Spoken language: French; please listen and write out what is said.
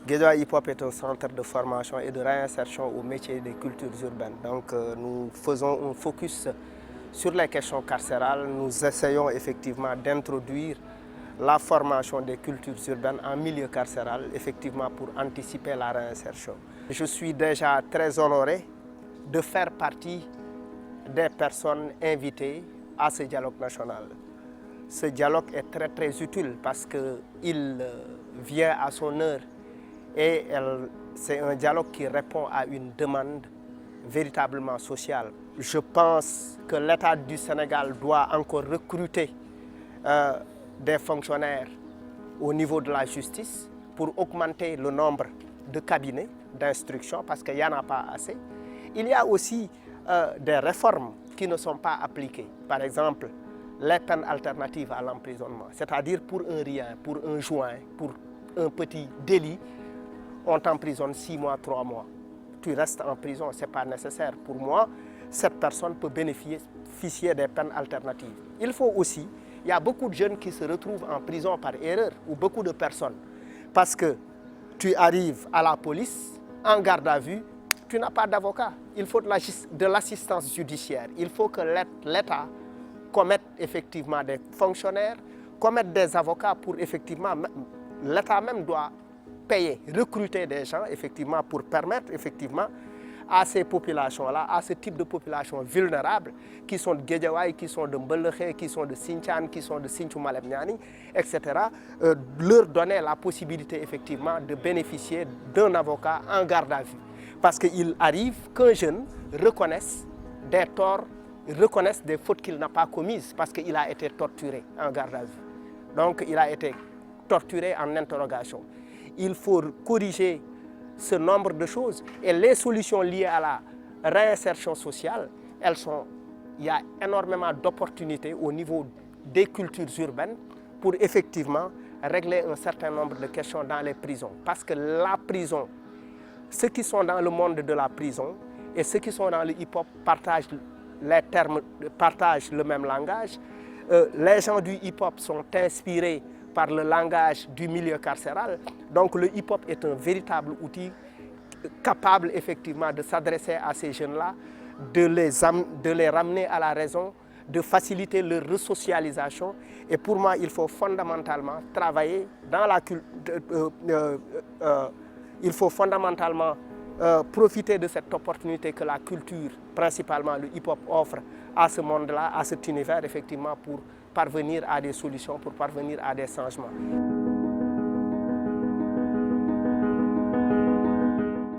Guédiawaye Hip Hop est un centre de formation et de réinsertion au métier des cultures urbaines. Donc nous faisons un focus sur les questions carcérales. Nous essayons effectivement d'introduire la formation des cultures urbaines en milieu carcéral, effectivement pour anticiper la réinsertion. Je suis déjà très honoré de faire partie des personnes invitées à ce dialogue national. Ce dialogue est très utile parce qu'il vient à son heure et c'est un dialogue qui répond à une demande véritablement sociale. Je pense que l'État du Sénégal doit encore recruter des fonctionnaires au niveau de la justice pour augmenter le nombre de cabinets d'instruction parce qu'il n'y en a pas assez. Il y a aussi des réformes qui ne sont pas appliquées. Par exemple, les peines alternatives à l'emprisonnement, c'est-à-dire pour un rien, pour un joint, pour un petit délit, on t'emprisonne 6 mois, 3 mois. Tu restes en prison, ce n'est pas nécessaire. Pour moi, cette personne peut bénéficier des peines alternatives. Il faut aussi, il y a beaucoup de jeunes qui se retrouvent en prison par erreur, ou beaucoup de personnes, parce que tu arrives à la police, en garde à vue, tu n'as pas d'avocat. Il faut de l'assistance judiciaire. Il faut que l'État commette effectivement des fonctionnaires, commette des avocats pour effectivement, l'État même doit payer, recruter des gens effectivement pour permettre effectivement à ces populations-là, à ce type de populations vulnérables qui sont de Guédiawaye, qui sont de Mbeleké, qui sont de Sinthiane, qui sont de Sinthiou Malem Niani, etc., leur donner la possibilité effectivement de bénéficier d'un avocat en garde à vue. Parce qu'il arrive qu'un jeune reconnaisse des torts, reconnaisse des fautes qu'il n'a pas commises parce qu'il a été torturé en garde à vue. Donc il a été torturé en interrogation. Il faut corriger ce nombre de choses et les solutions liées à la réinsertion sociale, il y a énormément d'opportunités au niveau des cultures urbaines pour effectivement régler un certain nombre de questions dans les prisons. Parce que la prison, ceux qui sont dans le monde de la prison et ceux qui sont dans le hip-hop partagent les termes, partagent le même langage. Les gens du hip-hop sont inspirés par le langage du milieu carcéral. Donc le hip-hop est un véritable outil capable effectivement de s'adresser à ces jeunes-là, de les ramener à la raison, de faciliter leur resocialisation. Et pour moi, il faut fondamentalement travailler dans la culture, il faut fondamentalement profiter de cette opportunité que la culture, principalement le hip-hop, offre à ce monde-là, à cet univers, effectivement, pour parvenir à des solutions, pour parvenir à des changements.